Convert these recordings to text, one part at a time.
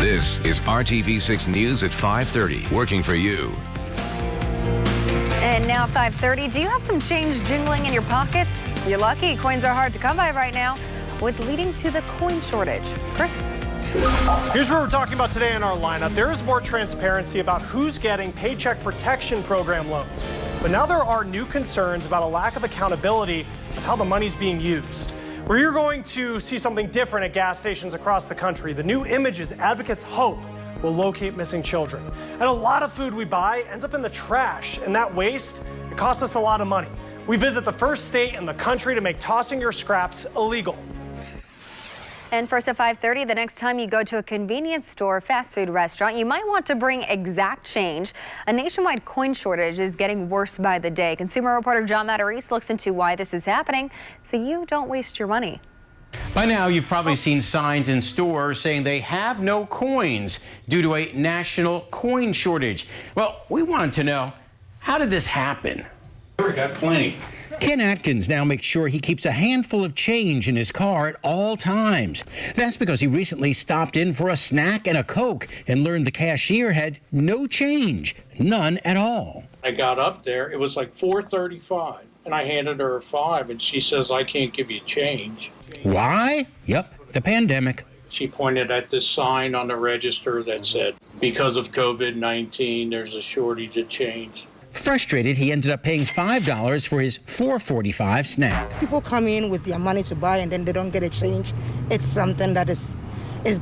This is RTV6 News at 5:30, working for you. And now 5:30, do you have some change jingling in your pockets? You're lucky. Coins are hard to come by right now. What's leading to the coin shortage? Chris? Here's what we're talking about today in our lineup. There is more transparency about who's getting Paycheck Protection Program loans. But now there are new concerns about a lack of accountability of how the money's being used. Where you're going to see something different at gas stations across the country. The new images advocates hope will locate missing children. And a lot of food we buy ends up in the trash, and that waste, it costs us a lot of money. We visit the first state in the country to make tossing your scraps illegal. And first at 5:30, the next time you go to a convenience store or fast food restaurant, you might want to bring exact change. A nationwide coin shortage is getting worse by the day. Consumer reporter John Matarese looks into why this is happening so you don't waste your money. By now, you've probably seen signs in stores saying they have no coins due to a national coin shortage. Well, we wanted to know, how did this happen? We got plenty. Ken Atkins now makes sure he keeps a handful of change in his car at all times. That's because he recently stopped in for a snack and a Coke and learned the cashier had no change, none at all. I got up there, it was like 4:35, and I handed her a $5, and she says, I can't give you change. Why? Yep, the pandemic. She pointed at this sign on the register that said, because of COVID-19, there's a shortage of change. Frustrated, he ended up paying $5 for his $4.45 snack. People come in with their money to buy and then they don't get a change. It's something that is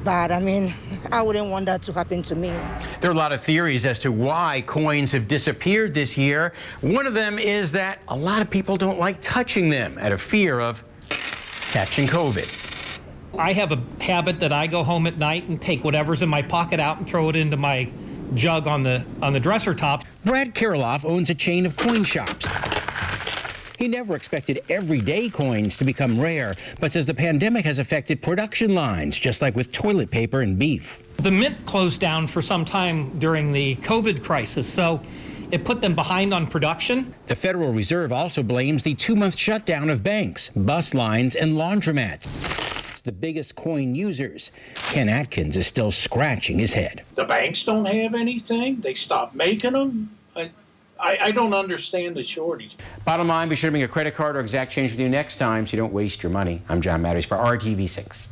bad. I mean, I wouldn't want that to happen to me. There are a lot of theories as to why coins have disappeared this year. One of them is that a lot of people don't like touching them out of fear of catching COVID. I have a habit that I go home at night and take whatever's in my pocket out and throw it into my jug on the dresser top. Brad Kirilloff owns a chain of coin shops. He never expected everyday coins to become rare, but says the pandemic has affected production lines, just like with toilet paper and beef. The mint closed down for some time during the COVID crisis, so it put them behind on production. The Federal Reserve also blames the 2-month shutdown of banks, bus lines, and laundromats. The biggest coin users. Ken Atkins is still scratching his head. The banks don't have anything? They stopped making them? I don't understand the shortage. Bottom line, be sure to bring a credit card or exact change with you next time so you don't waste your money. I'm John Matarese for RTV6.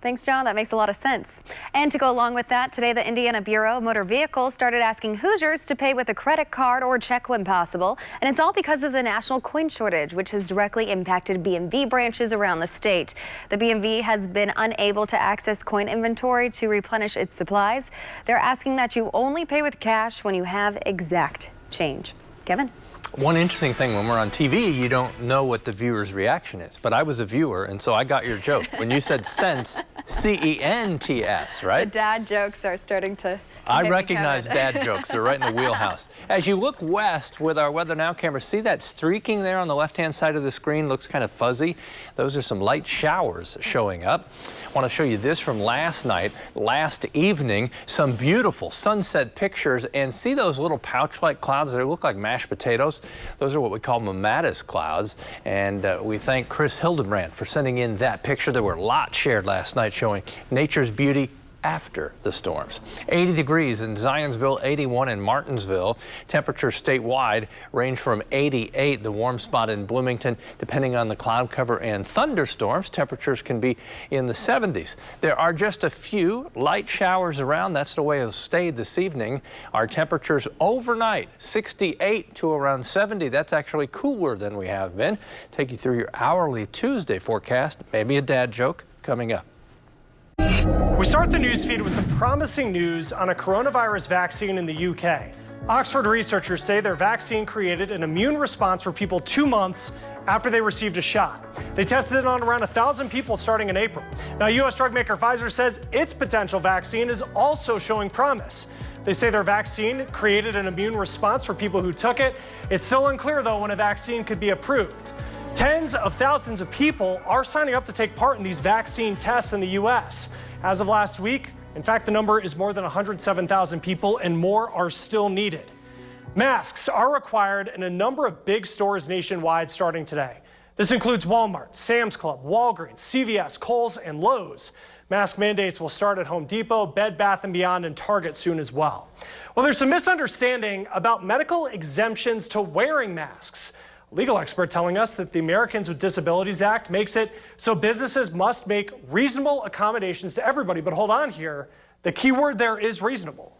Thanks, John. That makes a lot of sense. And to go along with that, today the Indiana Bureau of Motor Vehicles started asking Hoosiers to pay with a credit card or check when possible. And it's all because of the national coin shortage, which has directly impacted BMV branches around the state. The BMV has been unable to access coin inventory to replenish its supplies. They're asking that you only pay with cash when you have exact change. Kevin? One interesting thing, when we're on TV, you don't know what the viewer's reaction is. But I was a viewer, and so I got your joke. When you said cents, C-E-N-T-S, right? The dad jokes are starting to... I recognize dad jokes. They're right in the wheelhouse. As you look west with our Weather Now camera, see that streaking there on the left-hand side of the screen? Looks kind of fuzzy. Those are some light showers showing up. I want to show you this from last night, last evening. Some beautiful sunset pictures, and see those little pouch-like clouds that look like mashed potatoes? Those are what we call mammatus clouds, and we thank Chris Hildebrand for sending in that picture. There were lots shared last night showing nature's beauty after the storms. 80 degrees in Zionsville, 81 in Martinsville. Temperatures statewide range from 88, the warm spot in Bloomington. Depending on the cloud cover and thunderstorms, temperatures can be in the 70s. There are just a few light showers around. That's the way it'll stay this evening. Our temperatures overnight, 68 to around 70. That's actually cooler than we have been. Take you through your hourly Tuesday forecast. Maybe a dad joke coming up. We start the news feed with some promising news on a coronavirus vaccine in the UK. Oxford researchers say their vaccine created an immune response for people 2 months after they received a shot. They tested it on around 1,000 people starting in April. Now, U.S. drug maker Pfizer says its potential vaccine is also showing promise. They say their vaccine created an immune response for people who took it. It's still unclear, though, when a vaccine could be approved. Tens of thousands of people are signing up to take part in these vaccine tests in the U.S. As of last week, in fact, the number is more than 107,000 people, and more are still needed. Masks are required in a number of big stores nationwide starting today. This includes Walmart, Sam's Club, Walgreens, CVS, Kohl's, and Lowe's. Mask mandates will start at Home Depot, Bed Bath & Beyond, and Target soon as well. Well, there's some misunderstanding about medical exemptions to wearing masks. A legal expert telling us that the Americans with Disabilities Act makes it so businesses must make reasonable accommodations to everybody. But hold on here. The key word there is reasonable.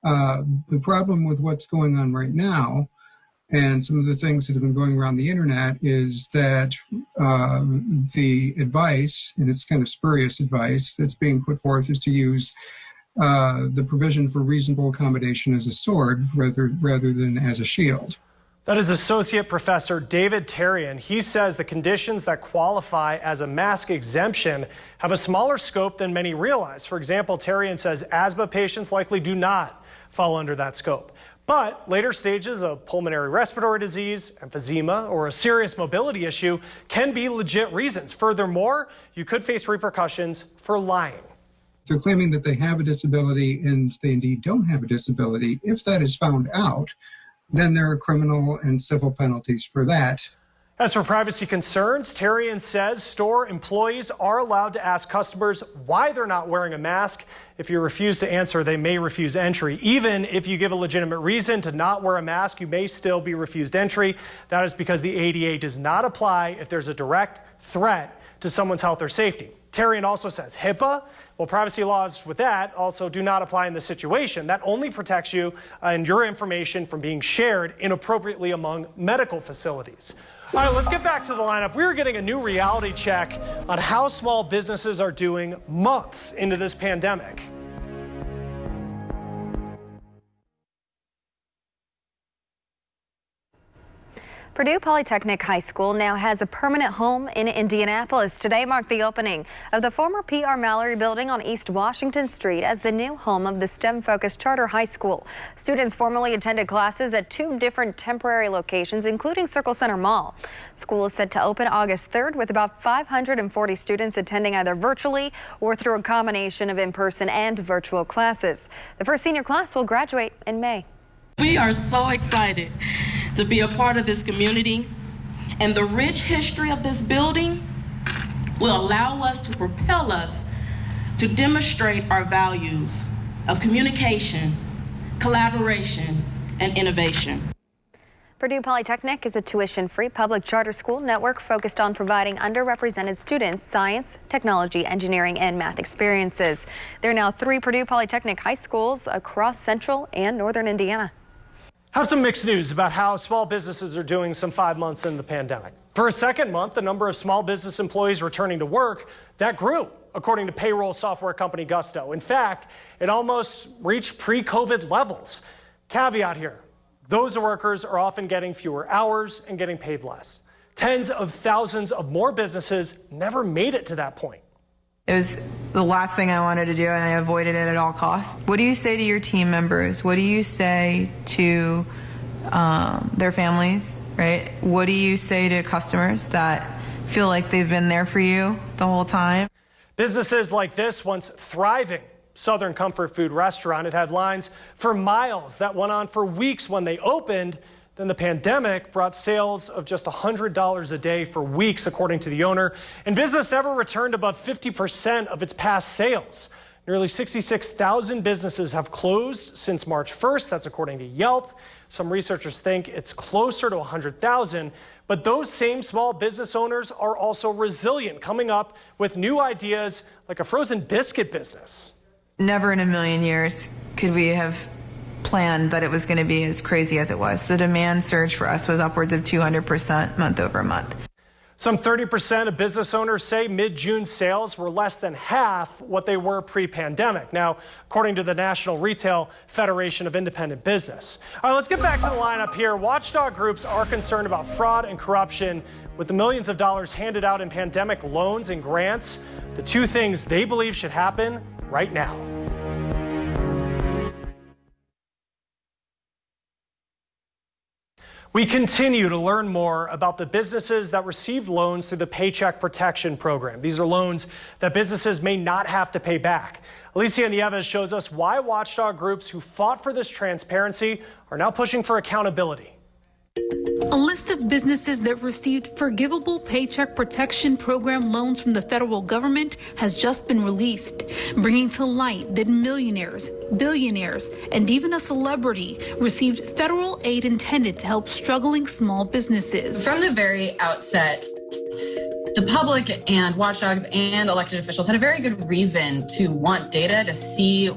The problem with what's going on right now and some of the things that have been going around the internet is that the advice, and it's kind of spurious advice that's being put forth, is to use the provision for reasonable accommodation as a sword rather than as a shield. That is Associate Professor David Tarian. He says the conditions that qualify as a mask exemption have a smaller scope than many realize. For example, Tarian says asthma patients likely do not fall under that scope. But later stages of pulmonary respiratory disease, emphysema, or a serious mobility issue can be legit reasons. Furthermore, you could face repercussions for lying. They're claiming that they have a disability and they indeed don't have a disability. If that is found out, then there are criminal and civil penalties for that. As for privacy concerns, Tarian says store employees are allowed to ask customers why they're not wearing a mask. If you refuse to answer, they may refuse entry. Even if you give a legitimate reason to not wear a mask, you may still be refused entry. That is because the ADA does not apply if there's a direct threat to someone's health or safety. Tarian also says HIPAA, well, privacy laws with that also do not apply in this situation. That only protects you and your information from being shared inappropriately among medical facilities. All right, let's get back to the lineup. We're getting a new reality check on how small businesses are doing months into this pandemic. Purdue Polytechnic High School now has a permanent home in Indianapolis. Today marked the opening of the former P.R. Mallory building on East Washington Street as the new home of the STEM-focused charter high school. Students formerly attended classes at 2 different temporary locations, including Circle Center Mall. School is set to open August 3rd with about 540 students attending either virtually or through a combination of in-person and virtual classes. The first senior class will graduate in May. We are so excited to be a part of this community, and the rich history of this building will allow us to propel us to demonstrate our values of communication, collaboration, and innovation. Purdue Polytechnic is a tuition-free public charter school network focused on providing underrepresented students science, technology, engineering, and math experiences. There are now 3 Purdue Polytechnic high schools across central and northern Indiana. Have some mixed news about how small businesses are doing some 5 months into the pandemic. For a second month, the number of small business employees returning to work, that grew, according to payroll software company Gusto. In fact, it almost reached pre-COVID levels. Caveat here, those workers are often getting fewer hours and getting paid less. Tens of thousands of more businesses never made it to that point. It was the last thing I wanted to do, and I avoided it at all costs. What do you say to your team members? What do you say to their families, right? What do you say to customers that feel like they've been there for you the whole time? Businesses like this once thriving Southern Comfort Food restaurant, it had lines for miles that went on for weeks when they opened. Then the pandemic brought sales of just $100 a day for weeks, according to the owner. And business never returned above 50% of its past sales. Nearly 66,000 businesses have closed since March 1st. That's according to Yelp. Some researchers think it's closer to 100,000. But those same small business owners are also resilient, coming up with new ideas like a frozen biscuit business. Never in a million years could we have planned that it was going to be as crazy as it was. The demand surge for us was upwards of 200% month over month. Some 30% of business owners say mid-June sales were less than half what they were pre-pandemic. Now, according to the National Retail Federation of Independent Business. All right, let's get back to the lineup here. Watchdog groups are concerned about fraud and corruption with the millions of dollars handed out in pandemic loans and grants. The 2 things they believe should happen right now. We continue to learn more about the businesses that received loans through the Paycheck Protection Program. These are loans that businesses may not have to pay back. Alicia Nieves shows us why watchdog groups who fought for this transparency are now pushing for accountability. A list of businesses that received forgivable Paycheck Protection Program loans from the federal government has just been released, bringing to light that millionaires, billionaires, and even a celebrity received federal aid intended to help struggling small businesses. From the very outset, the public and watchdogs and elected officials had a very good reason to want data to see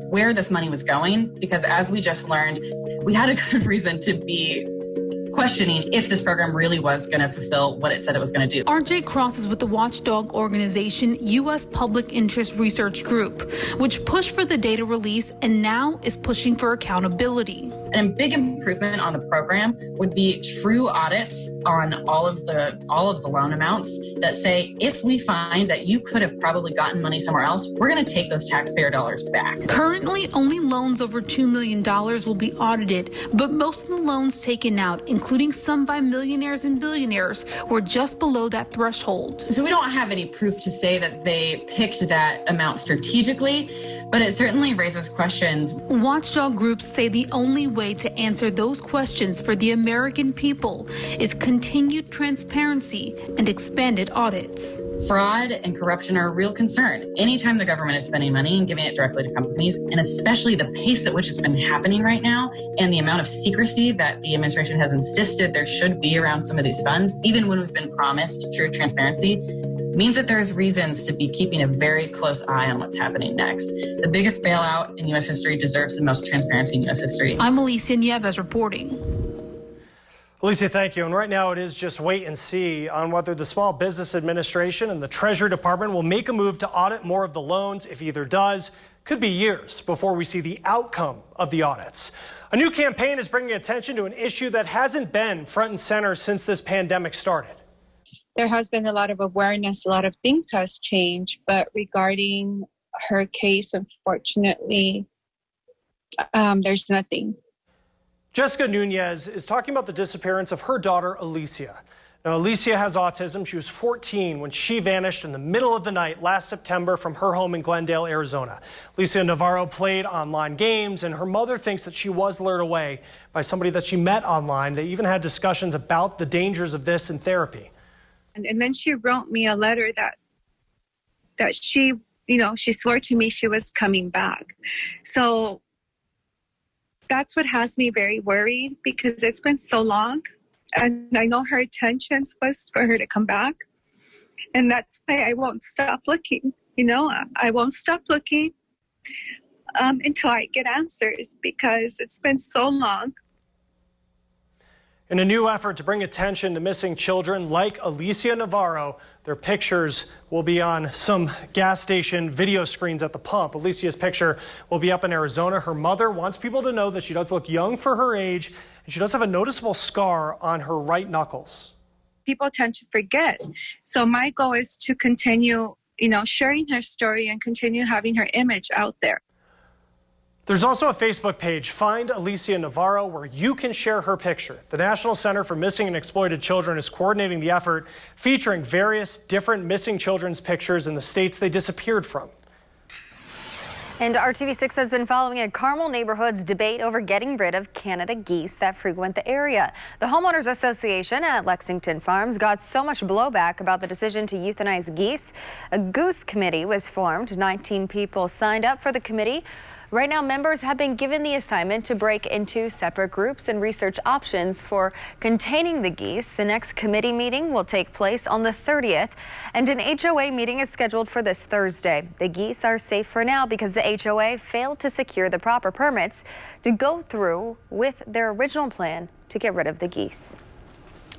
where this money was going, because as we just learned, we had a good reason to be questioning if this program really was going to fulfill what it said it was going to do. RJ Cross is with the watchdog organization U.S. Public Interest Research Group, which pushed for the data release and now is pushing for accountability. And a big improvement on the program would be true audits on all of the loan amounts that say, if we find that you could have probably gotten money somewhere else, we're going to take those taxpayer dollars back. Currently, only loans over $2 million will be audited, but most of the loans taken out, including some by millionaires and billionaires, were just below that threshold. So we don't have any proof to say that they picked that amount strategically, but it certainly raises questions. Watchdog groups say the only way to answer those questions for the American people is continued transparency and expanded audits. Fraud and corruption are a real concern. Anytime the government is spending money and giving it directly to companies, and especially the pace at which it's been happening right now, and the amount of secrecy that the administration has insisted there should be around some of these funds, even when we've been promised true transparency, means that there's reasons to be keeping a very close eye on what's happening next. The biggest bailout in U.S. history deserves the most transparency in U.S. history. I'm Alicia Nieves reporting. Alicia, thank you. And right now it is just wait and see on whether the Small Business Administration and the Treasury Department will make a move to audit more of the loans. If either does, could be years before we see the outcome of the audits. A new campaign is bringing attention to an issue that hasn't been front and center since this pandemic started. There has been a lot of awareness, a lot of things has changed, but regarding her case, unfortunately, there's nothing. Jessica Nunez is talking about the disappearance of her daughter, Alicia. Now, Alicia has autism. She was 14 when she vanished in the middle of the night last September from her home in Glendale, Arizona. Alicia Navarro played online games, and her mother thinks that she was lured away by somebody that she met online. They even had discussions about the dangers of this in therapy. And then she wrote me a letter that she, she swore to me she was coming back. So that's what has me very worried, because it's been so long. And I know her intention was for her to come back. And that's why I won't stop looking. I won't stop looking until I get answers, because it's been so long. In a new effort to bring attention to missing children like Alicia Navarro, their pictures will be on some gas station video screens at the pump. Alicia's picture will be up in Arizona. Her mother wants people to know that she does look young for her age, and she does have a noticeable scar on her right knuckles. People tend to forget. So my goal is to continue, sharing her story and continue having her image out there. There's also a Facebook page, Find Alicia Navarro, where you can share her picture. The National Center for Missing and Exploited Children is coordinating the effort, featuring various different missing children's pictures in the states they disappeared from. And RTV6 has been following a Carmel neighborhood's debate over getting rid of Canada geese that frequent the area. The Homeowners Association at Lexington Farms got so much blowback about the decision to euthanize geese. A goose committee was formed. 19 people signed up for the committee. Right now, members have been given the assignment to break into separate groups and research options for containing the geese. The next committee meeting will take place on the 30th, and an HOA meeting is scheduled for this Thursday. The geese are safe for now because the HOA failed to secure the proper permits to go through with their original plan to get rid of the geese.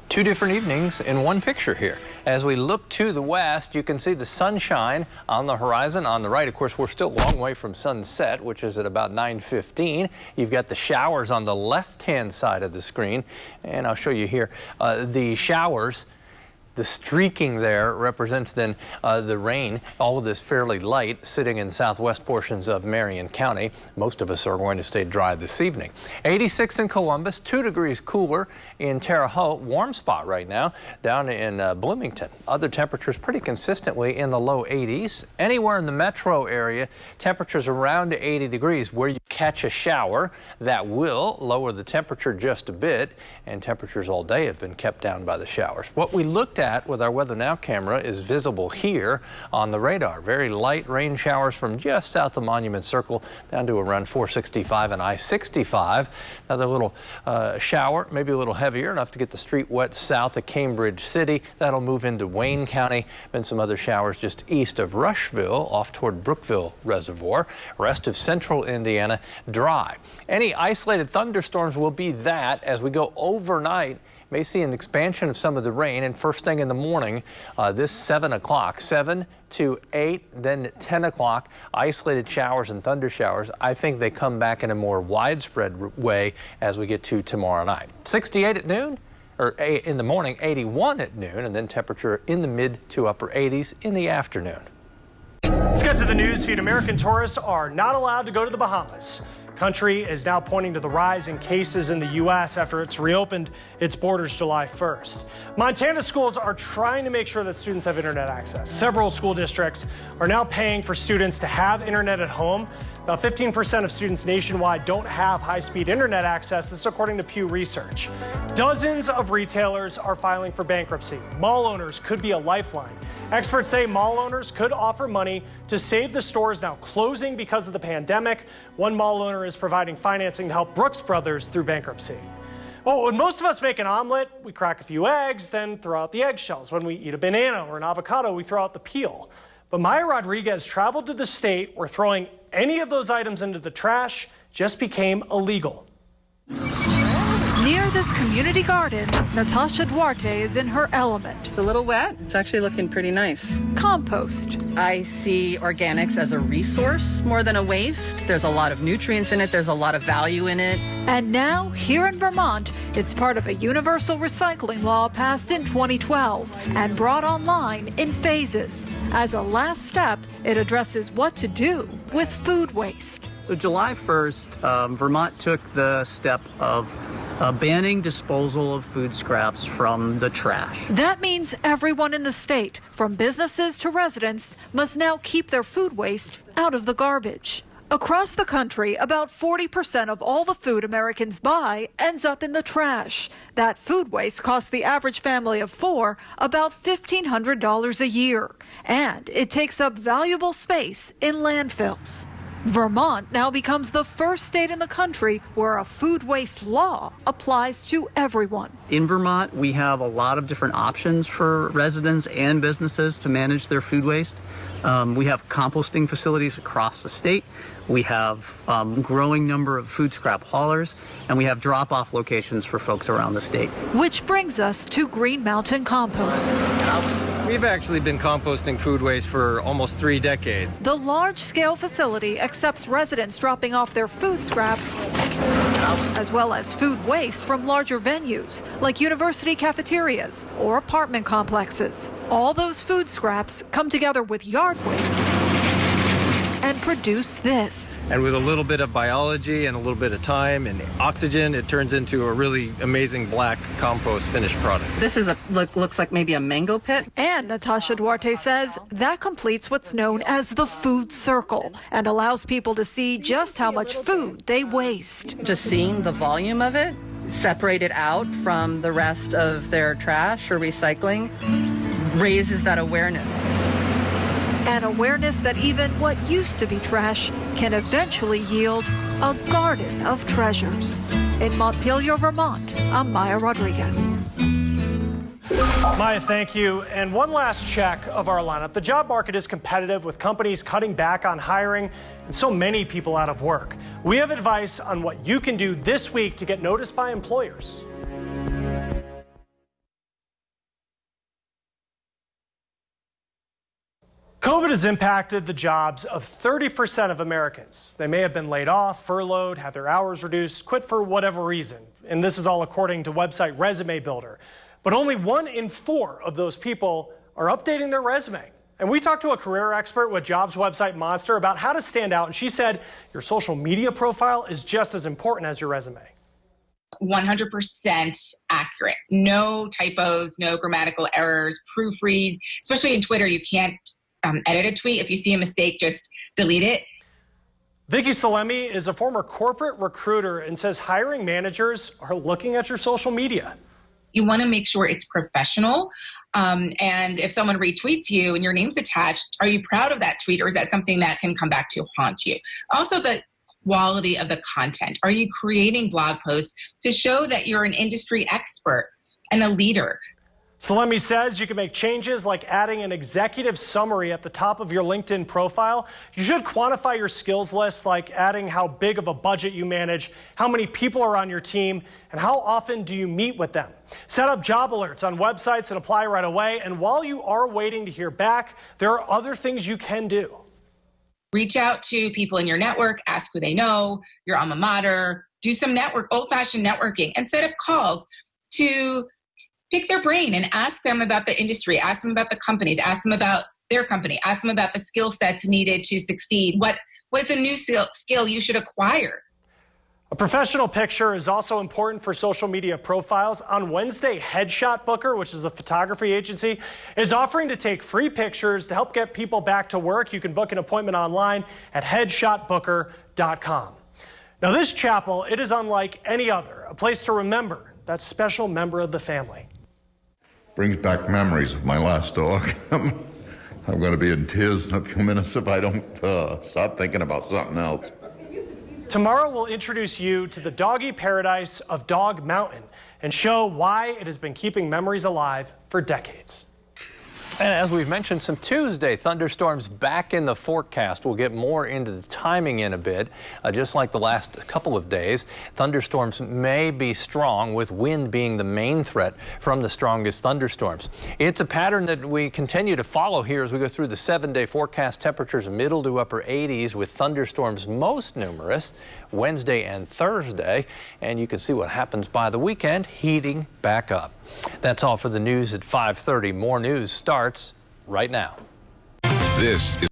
Two different evenings in one picture here. As we look to the west, you can see the sunshine on the horizon. On the right, of course, we're still a long way from sunset, which is at about 9:15. You've got the showers on the left-hand side of the screen, and I'll show you here the showers. The streaking there represents then the rain. All of this fairly light sitting in southwest portions of Marion County. Most of us are going to stay dry this evening. 86 in Columbus, 2 degrees cooler in Terre Haute. Warm spot right now down in Bloomington. Other temperatures pretty consistently in the low 80s. Anywhere in the metro area, temperatures around 80 degrees. Where you catch a shower, that will lower the temperature just a bit, and temperatures all day have been kept down by the showers. What we looked at with our Weather Now camera is visible here on the radar. Very light rain showers from just south of Monument Circle down to around 465 and I-65. Another little shower, maybe a little heavier, enough to get the street wet south of Cambridge City. That'll move into Wayne County. Been some other showers just east of Rushville off toward Brookville Reservoir. Rest of central Indiana dry. Any isolated thunderstorms will be that as we go overnight. May see an expansion of some of the rain, and first thing in the morning, this 7 o'clock, 7 to 8, then 10 o'clock, isolated showers and thunder showers. I think they come back in a more widespread way as we get to tomorrow night. 68 at noon, or in the morning, 81 at noon, and then temperature in the mid to upper 80s in the afternoon. Let's get to the news feed. American tourists are not allowed to go to the Bahamas. Country is now pointing to the rise in cases in the U.S. after it's reopened its borders July 1st. Montana schools are trying to make sure that students have internet access. Several school districts are now paying for students to have internet at home. About 15% of students nationwide don't have high-speed internet access. This is according to Pew Research. Dozens of retailers are filing for bankruptcy. Mall owners could be a lifeline. Experts say mall owners could offer money to save the stores now closing because of the pandemic. One mall owner is providing financing to help Brooks Brothers through bankruptcy. Oh, when most of us make an omelet, we crack a few eggs, then throw out the eggshells. When we eat a banana or an avocado, we throw out the peel. But Maya Rodriguez traveled to the state where throwing any of those items into the trash just became illegal. Near this community garden, Natasha Duarte is in her element. It's a little wet. It's actually looking pretty nice. Compost. I see organics as a resource more than a waste. There's a lot of nutrients in it. There's a lot of value in it. And now, here in Vermont, it's part of a universal recycling law passed in 2012 and brought online in phases. As a last step, it addresses what to do with food waste. So July 1st, Vermont took the step of banning disposal of food scraps from the trash. That means everyone in the state, from businesses to residents, must now keep their food waste out of the garbage. Across the country, about 40% of all the food Americans buy ends up in the trash. That food waste costs the average family of 4 about $1,500 a year. And it takes up valuable space in landfills. Vermont now becomes the first state in the country where a food waste law applies to everyone. In Vermont, we have a lot of different options for residents and businesses to manage their food waste. We have composting facilities across the state. We have a growing number of food scrap haulers, and we have drop-off locations for folks around the state. Which brings us to Green Mountain Compost. We've actually been composting food waste for almost 3 decades. The large-scale facility accepts residents dropping off their food scraps, as well as food waste from larger venues, like university cafeterias or apartment complexes. All those food scraps come together with yard waste and produce this. And with a little bit of biology and a little bit of time and oxygen, it turns into a really amazing black compost finished product. This is looks like maybe a mango pit. And Natasha Duarte says that completes what's known as the food circle and allows people to see just how much food they waste. Just seeing the volume of it separated out from the rest of their trash or recycling raises that awareness. An awareness that even what used to be trash can eventually yield a garden of treasures. In Montpelier, Vermont, I'm Maya Rodriguez. Maya, thank you. And one last check of our lineup. The job market is competitive with companies cutting back on hiring and so many people out of work. We have advice on what you can do this week to get noticed by employers. COVID has impacted the jobs of 30% of Americans. They may have been laid off, furloughed, had their hours reduced, quit for whatever reason. And this is all according to website Resume Builder. But only 1 in 4 of those people are updating their resume. And we talked to a career expert with jobs website Monster about how to stand out. And she said your social media profile is just as important as your resume. 100% accurate. No typos, no grammatical errors, proofread. Especially in Twitter, you can't edit a tweet. If you see a mistake, just delete it. Vicky Salemi is a former corporate recruiter and says hiring managers are looking at your social media. You want to make sure it's professional. And if someone retweets you and your name's attached, are you proud of that tweet, or is that something that can come back to haunt you? Also, the quality of the content. Are you creating blog posts to show that you're an industry expert and a leader? Salemi says you can make changes like adding an executive summary at the top of your LinkedIn profile. You should quantify your skills list, like adding how big of a budget you manage, how many people are on your team, and how often do you meet with them. Set up job alerts on websites and apply right away. And while you are waiting to hear back, there are other things you can do. Reach out to people in your network, ask who they know, your alma mater, do some old-fashioned networking, and set up calls to pick their brain and ask them about the industry, ask them about the companies, ask them about their company, ask them about the skill sets needed to succeed. What's a new skill you should acquire? A professional picture is also important for social media profiles. On Wednesday, Headshot Booker, which is a photography agency, is offering to take free pictures to help get people back to work. You can book an appointment online at headshotbooker.com. Now, this chapel, it is unlike any other, a place to remember that special member of the family. Brings back memories of my last dog. I'm going to be in tears in a few minutes if I don't start thinking about something else. Tomorrow we'll introduce you to the doggy paradise of Dog Mountain and show why it has been keeping memories alive for decades. And as we've mentioned, some Tuesday thunderstorms back in the forecast. We'll get more into the timing in a bit. Just like the last couple of days, thunderstorms may be strong, with wind being the main threat from the strongest thunderstorms. It's a pattern that we continue to follow here as we go through the 7-day forecast. Temperatures middle to upper 80s, with thunderstorms most numerous Wednesday and Thursday. And you can see what happens by the weekend, heating back up. That's all for the news at 5:30. More news starts right now. This is